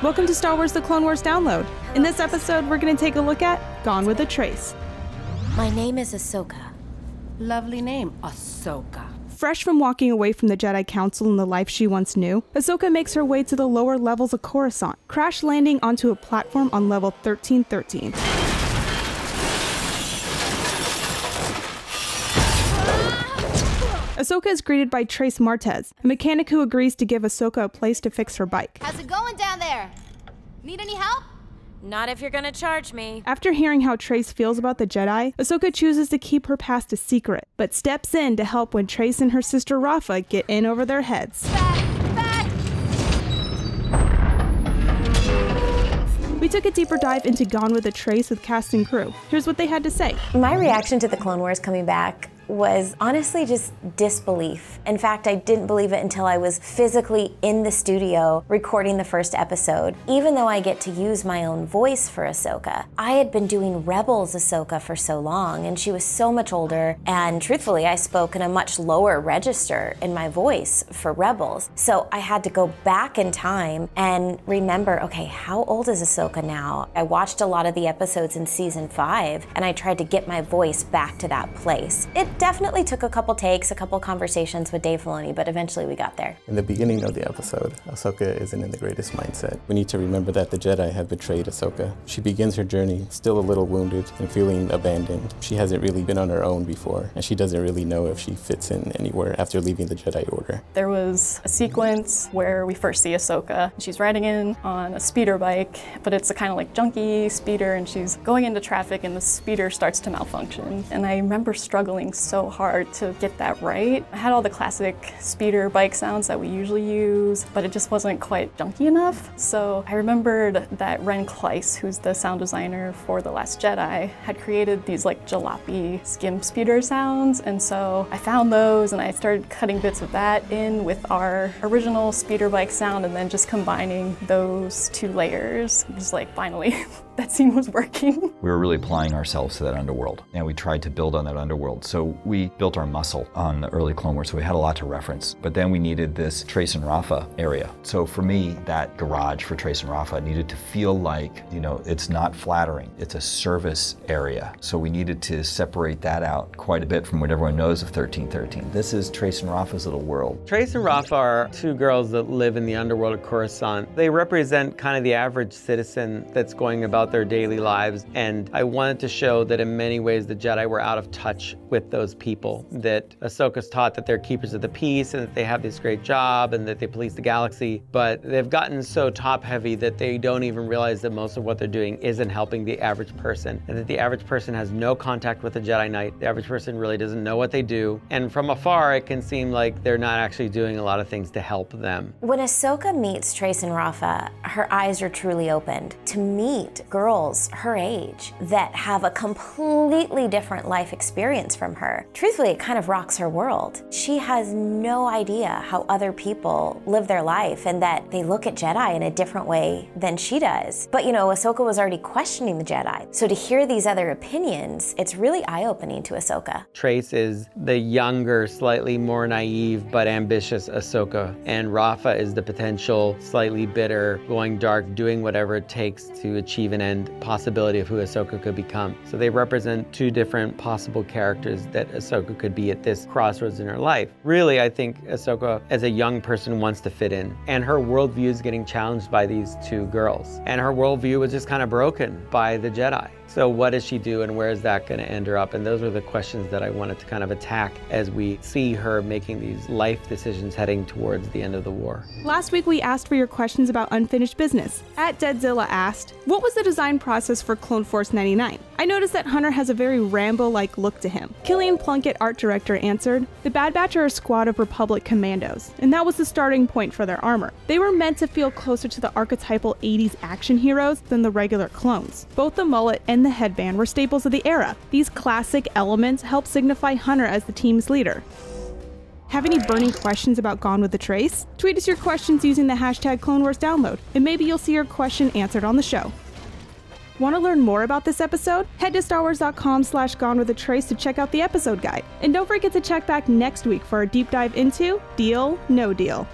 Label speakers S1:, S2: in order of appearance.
S1: Welcome to Star Wars The Clone Wars Download. In this episode, we're going to take a look at Gone with a Trace.
S2: My name is Ahsoka.
S3: Lovely name, Ahsoka.
S1: Fresh from walking away from the Jedi Council and the life she once knew, Ahsoka makes her way to the lower levels of Coruscant, crash landing onto a platform on level 1313. Ahsoka is greeted by Trace Martez, a mechanic who agrees to give Ahsoka a place to fix her bike.
S4: How's it going down there? Need any help?
S2: Not if you're gonna charge me.
S1: After hearing how Trace feels about the Jedi, Ahsoka chooses to keep her past a secret, but steps in to help when Trace and her sister Rafa get in over their heads.
S4: Back!
S1: We took a deeper dive into Gone with a Trace with cast and crew. Here's what they had to say.
S2: My reaction to the Clone Wars coming back was honestly just disbelief. In fact, I didn't believe it until I was physically in the studio recording the first episode. Even though I get to use my own voice for Ahsoka, I had been doing Rebels Ahsoka for so long, and she was so much older, and truthfully, I spoke in a much lower register in my voice for Rebels. So I had to go back in time and remember, okay, how old is Ahsoka now? I watched a lot of the episodes in season 5, and I tried to get my voice back to that place. It definitely took a couple takes, a couple conversations with Dave Filoni, but eventually we got there.
S5: In the beginning of the episode, Ahsoka isn't in the greatest mindset. We need to remember that the Jedi have betrayed Ahsoka. She begins her journey still a little wounded and feeling abandoned. She hasn't really been on her own before, and she doesn't really know if she fits in anywhere after leaving the Jedi Order.
S6: There was a sequence where we first see Ahsoka. She's riding in on a speeder bike, but it's a kind of like junky speeder, and she's going into traffic and the speeder starts to malfunction. And I remember struggling so hard to get that right. I had all the classic speeder bike sounds that we usually use, but it just wasn't quite junky enough. So I remembered that Ren Kleiss, who's the sound designer for The Last Jedi, had created these like jalopy skim speeder sounds. And so I found those and I started cutting bits of that in with our original speeder bike sound and then just combining those two layers. Just like finally that scene was working.
S7: We were really applying ourselves to that underworld, and we tried to build on that underworld. So we built our muscle on the early Clone Wars, so we had a lot to reference. But then we needed this Trace and Rafa area. So for me, that garage for Trace and Rafa needed to feel like, you know, it's not flattering, it's a service area. So we needed to separate that out quite a bit from what everyone knows of 1313. This is Trace and Rafa's little world.
S8: Trace and Rafa are two girls that live in the underworld of Coruscant. They represent kind of the average citizen that's going about their daily lives, and I wanted to show that in many ways the Jedi were out of touch with those people, that Ahsoka's taught that they're keepers of the peace and that they have this great job and that they police the galaxy, but they've gotten so top-heavy that they don't even realize that most of what they're doing isn't helping the average person, and that the average person has no contact with the Jedi Knight. The average person really doesn't know what they do, and from afar it can seem like they're not actually doing a lot of things to help them.
S2: When Ahsoka meets Trace and Rafa, her eyes are truly opened to meet girls her age that have a completely different life experience from her. Truthfully, it kind of rocks her world. She has no idea how other people live their life and that they look at Jedi in a different way than she does. But you know, Ahsoka was already questioning the Jedi. So to hear these other opinions, it's really eye-opening to Ahsoka.
S8: Trace is the younger, slightly more naive but ambitious Ahsoka, and Rafa is the potential, slightly bitter, going dark, doing whatever it takes to achieve an end possibility of who Ahsoka could become. So they represent two different possible characters that Ahsoka could be at this crossroads in her life. Really, I think Ahsoka, as a young person, wants to fit in, and her worldview is getting challenged by these two girls. And her worldview was just kind of broken by the Jedi. So what does she do and where is that going to end her up? And those were the questions that I wanted to kind of attack as we see her making these life decisions heading towards the end of the war.
S1: Last week we asked for your questions about unfinished business. @Deadzilla asked, what was the design process for Clone Force 99? I noticed that Hunter has a very Rambo-like look to him. Killian Plunkett, art director, answered, the Bad Batch are a squad of Republic commandos, and that was the starting point for their armor. They were meant to feel closer to the archetypal 80s action heroes than the regular clones. Both the mullet and the headband were staples of the era. These classic elements help signify Hunter as the team's leader. Have any burning questions about Gone with a Trace? Tweet us your questions using the hashtag #CloneWarsDownload, and maybe you'll see your question answered on the show. Want to learn more about this episode? Head to StarWars.com/GoneWithATrace to check out the episode guide. And don't forget to check back next week for our deep dive into Deal, No Deal.